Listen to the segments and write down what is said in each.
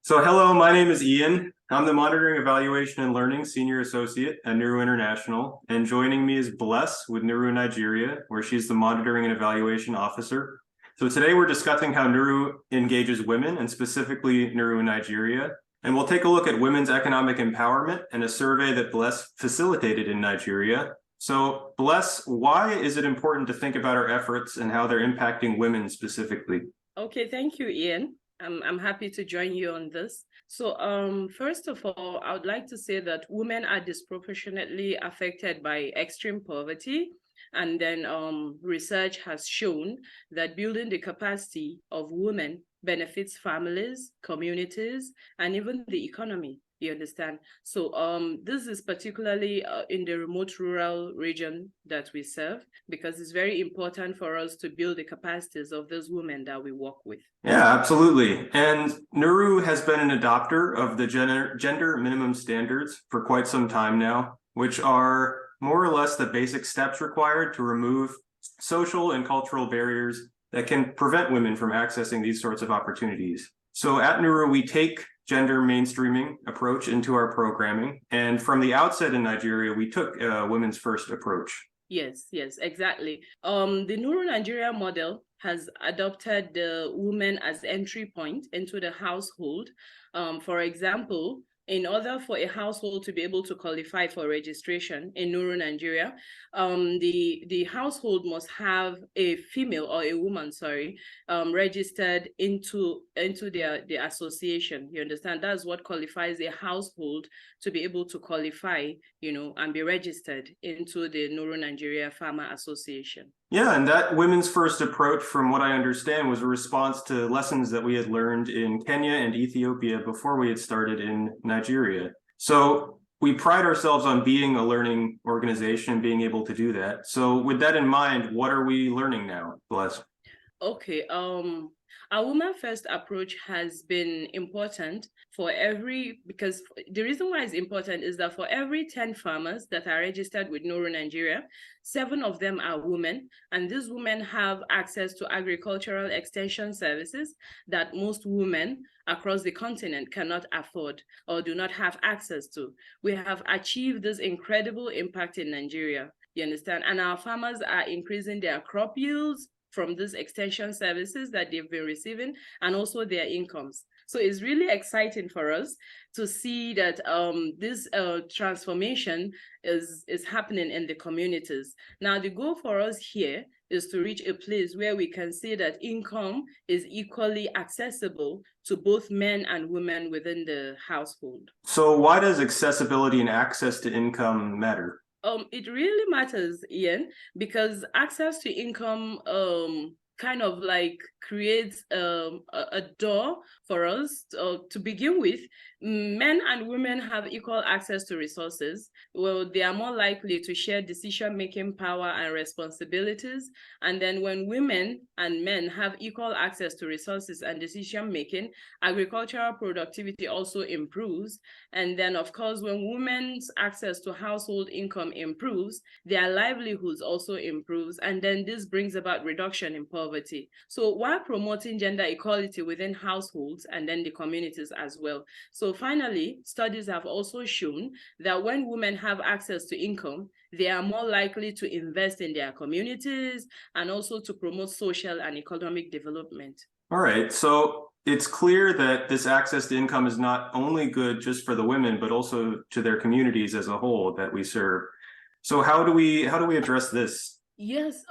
So hello, my name is Ian. I'm the Monitoring, Evaluation, and Learning Senior Associate at Nuru International, and joining me is Bless with Nuru Nigeria, where she's the Monitoring and Evaluation Officer. So today we're discussing how Nuru engages women, and specifically Nuru Nigeria. And we'll take a look at women's economic empowerment and a survey that Bless facilitated in Nigeria. So Bless, why is it important to think about our efforts and how they're impacting women specifically? Okay, thank you, Ian. I'm happy to join you on this. So first of all, I would like to say that women are disproportionately affected by extreme poverty. And then research has shown that building the capacity of women benefits families, communities, and even the economy. You understand? So this is particularly in the remote rural region that we serve, because it's very important for us to build the capacities of those women that we work with. Yeah, absolutely. And Nuru has been an adopter of the gender minimum standards for quite some time now, which are more or less the basic steps required to remove social and cultural barriers that can prevent women from accessing these sorts of opportunities. So at Nuru, we take gender mainstreaming approach into our programming. And from the outset in Nigeria, we took a women's first approach. Yes, exactly. The Nuru Nigeria model has adopted the woman as entry point into the household. For example, in order for a household to be able to qualify for registration in Nuru Nigeria, the household must have a female or a woman, registered into the association. You understand? That's what qualifies a household to be able to qualify, and be registered into the Nuru Nigeria Farmer Association. Yeah, and that women's first approach, from what I understand, was a response to lessons that we had learned in Kenya and Ethiopia before we had started in Nigeria. So we pride ourselves on being a learning organization and being able to do that. So with that in mind, what are we learning now, Bless? Okay, our woman first approach has been important because the reason why it's important is that for every 10 farmers that are registered with Nuru Nigeria, 7 of them are women, and these women have access to agricultural extension services that most women across the continent cannot afford or do not have access to. We have achieved this incredible impact in Nigeria, you understand? And our farmers are increasing their crop yields from these extension services that they've been receiving, and also their incomes. So it's really exciting for us to see that this transformation is happening in the communities. Now, the goal for us here is to reach a place where we can see that income is equally accessible to both men and women within the household. So why does accessibility and access to income matter? It really matters, Ian, because access to income kind of like creates a door for us to begin with. Men and women have equal access to resources. Well, they are more likely to share decision-making power and responsibilities. And then when women and men have equal access to resources and decision-making, agricultural productivity also improves. And then, of course, when women's access to household income improves, their livelihoods also improves. And then this brings about reduction in poverty. So while promoting gender equality within households and then the communities as well. So finally, studies have also shown that when women have access to income, they are more likely to invest in their communities and also to promote social and economic development. All right, so it's clear that this access to income is not only good just for the women, but also to their communities as a whole that we serve. So how do we address this? Yes,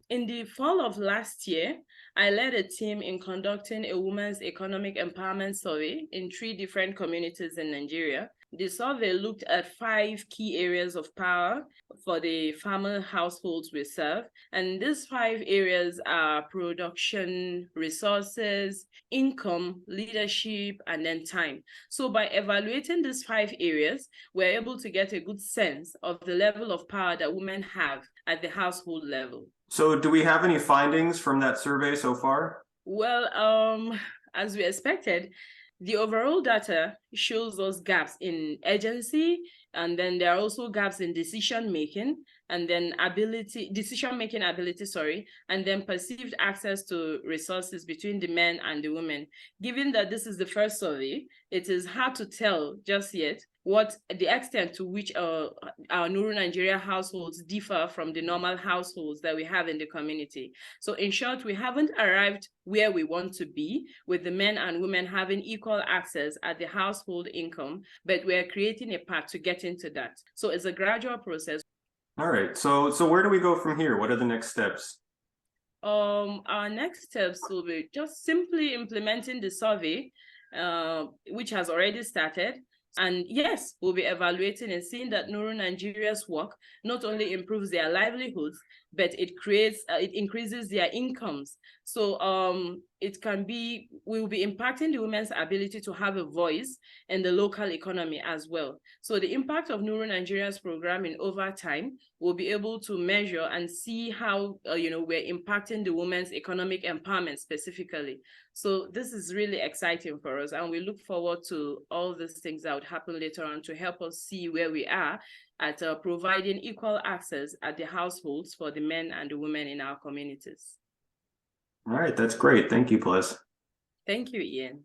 in the fall of last year, I led a team in conducting a women's economic empowerment survey in 3 different communities in Nigeria. The survey looked at 5 key areas of power for the farmer households we serve. And these 5 areas are production, resources, income, leadership, and then time. So by evaluating these 5 areas, we're able to get a good sense of the level of power that women have at the household level. So do we have any findings from that survey so far? Well, as we expected, the overall data shows us gaps in agency, And then there are also gaps in decision making, and then decision-making ability, sorry, and then perceived access to resources between the men and the women. Given that this is the first survey, it is hard to tell just yet what the extent to which our Nuru Nigeria households differ from the normal households that we have in the community. So in short, we haven't arrived where we want to be with the men and women having equal access at the household income, but we're creating a path to get into that. So it's a gradual process. All right, so where do we go from here? What are the next steps? Our next steps will be just simply implementing the survey, which has already started. And yes, we'll be evaluating and seeing that Nuru Nigeria's work not only improves their livelihoods, but it increases their incomes. So we'll be impacting the women's ability to have a voice in the local economy as well. So the impact of Nuru Nigeria's programming over time, we'll be able to measure and see how we're impacting the women's economic empowerment specifically. So this is really exciting for us, and we look forward to all these things that would happen later on to help us see where we are at providing equal access at the households for the men and the women in our communities. All right, that's great. Thank you, Bliss. Thank you, Ian.